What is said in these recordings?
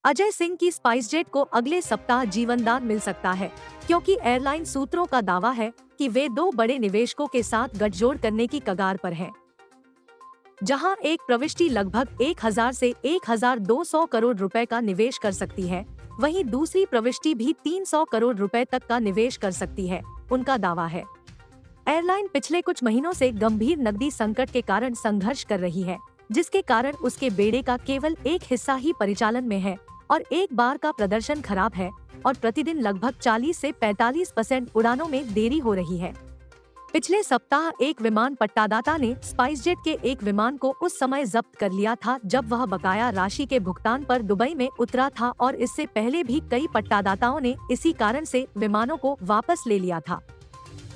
अजय सिंह की स्पाइसजेट को अगले सप्ताह जीवनदान मिल सकता है, क्योंकि एयरलाइन सूत्रों का दावा है कि वे दो बड़े निवेशकों के साथ गठजोड़ करने की कगार पर हैं। जहां एक प्रविष्टि लगभग 1000 से 1200 करोड़ रुपए का निवेश कर सकती है, वहीं दूसरी प्रविष्टि भी 300 करोड़ रुपए तक का निवेश कर सकती है, उनका दावा है। एयरलाइन पिछले कुछ महीनों से गंभीर नकदी संकट के कारण संघर्ष कर रही है, जिसके कारण उसके बेड़े का केवल एक हिस्सा ही परिचालन में है और एक बार का प्रदर्शन खराब है और प्रतिदिन लगभग 40 से 45% उड़ानों में देरी हो रही है। पिछले सप्ताह एक विमान पट्टादाता ने स्पाइसजेट के एक विमान को उस समय जब्त कर लिया था जब वह बकाया राशि के भुगतान पर दुबई में उतरा था और इससे पहले भी कई पट्टादाताओं ने इसी कारण से विमानों को वापस ले लिया था।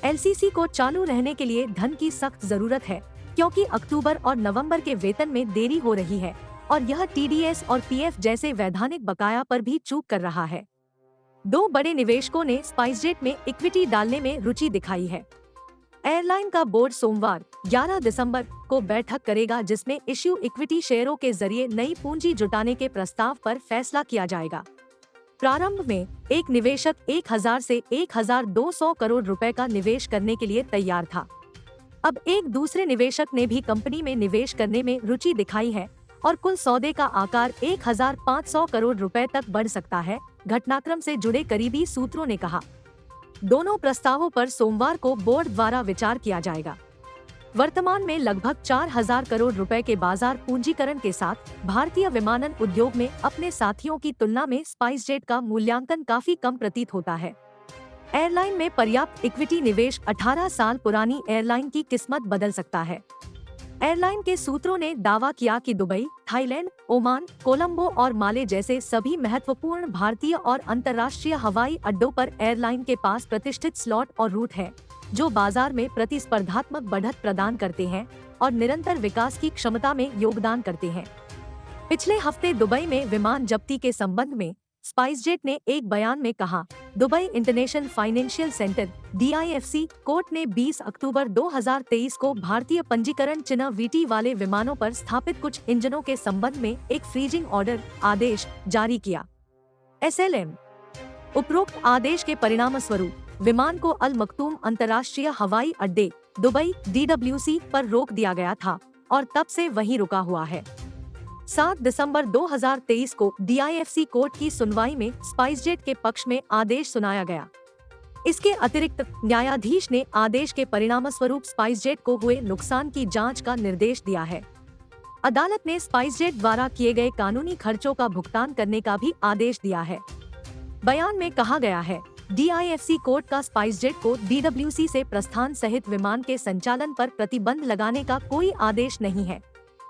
एलसीसी को चालू रहने के लिए धन की सख्त जरूरत है, क्योंकि अक्टूबर और नवंबर के वेतन में देरी हो रही है और यह टीडीएस और पीएफ जैसे वैधानिक बकाया पर भी चूक कर रहा है। दो बड़े निवेशकों ने स्पाइसजेट में इक्विटी डालने में रुचि दिखाई है। एयरलाइन का बोर्ड सोमवार 11 दिसंबर को बैठक करेगा, जिसमें इश्यू इक्विटी शेयरों के जरिए नई पूंजी जुटाने के प्रस्ताव पर फैसला किया जाएगा। प्रारंभ में एक निवेशक 1000 से 1200 करोड़ रुपए का निवेश करने के लिए तैयार था। अब एक दूसरे निवेशक ने भी कंपनी में निवेश करने में रुचि दिखाई है और कुल सौदे का आकार 1500 करोड़ रुपए तक बढ़ सकता है, घटनाक्रम से जुड़े करीबी सूत्रों ने कहा। दोनों प्रस्तावों पर सोमवार को बोर्ड द्वारा विचार किया जाएगा। वर्तमान में लगभग 4000 करोड़ रुपए के बाजार पूंजीकरण के साथ भारतीय विमानन उद्योग में अपने साथियों की तुलना में स्पाइसजेट का मूल्यांकन काफी कम प्रतीत होता है। एयरलाइन में पर्याप्त इक्विटी निवेश 18 साल पुरानी एयरलाइन की किस्मत बदल सकता है। एयरलाइन के सूत्रों ने दावा किया कि दुबई, थाईलैंड, ओमान, कोलंबो और माले जैसे सभी महत्वपूर्ण भारतीय और अंतर्राष्ट्रीय हवाई अड्डों पर एयरलाइन के पास प्रतिष्ठित स्लॉट और रूट हैं, जो बाजार में प्रतिस्पर्धात्मक बढ़त प्रदान करते हैं और निरंतर विकास की क्षमता में योगदान करते हैं। पिछले हफ्ते दुबई में विमान जब्ती के संबंध में स्पाइसजेट ने एक बयान में कहा, Dubai international financial centre (DIFC) court ने 20 अक्टूबर 2023 को भारतीय पंजीकरण चिन्ह VT वाले विमानों पर स्थापित कुछ इंजनों के संबंध में एक फ्रीजिंग ऑर्डर आदेश जारी किया। SLM उपरोक्त आदेश के परिणामस्वरूप विमान को अल मखतूम अंतर्राष्ट्रीय हवाई अड्डे दुबई DWC पर रोक दिया गया था और तब से वहीं रुका हुआ है। 7 दिसंबर 2023 को DIFC कोर्ट की सुनवाई में स्पाइसजेट के पक्ष में आदेश सुनाया गया। इसके अतिरिक्त न्यायाधीश ने आदेश के परिणामस्वरूप स्पाइसजेट को हुए नुकसान की जांच का निर्देश दिया है। अदालत ने स्पाइसजेट द्वारा किए गए कानूनी खर्चों का भुगतान करने का भी आदेश दिया है। बयान में कहा गया है, DIFC कोर्ट का स्पाइसजेट को DWC से प्रस्थान सहित विमान के संचालन पर प्रतिबंध लगाने का कोई आदेश नहीं है।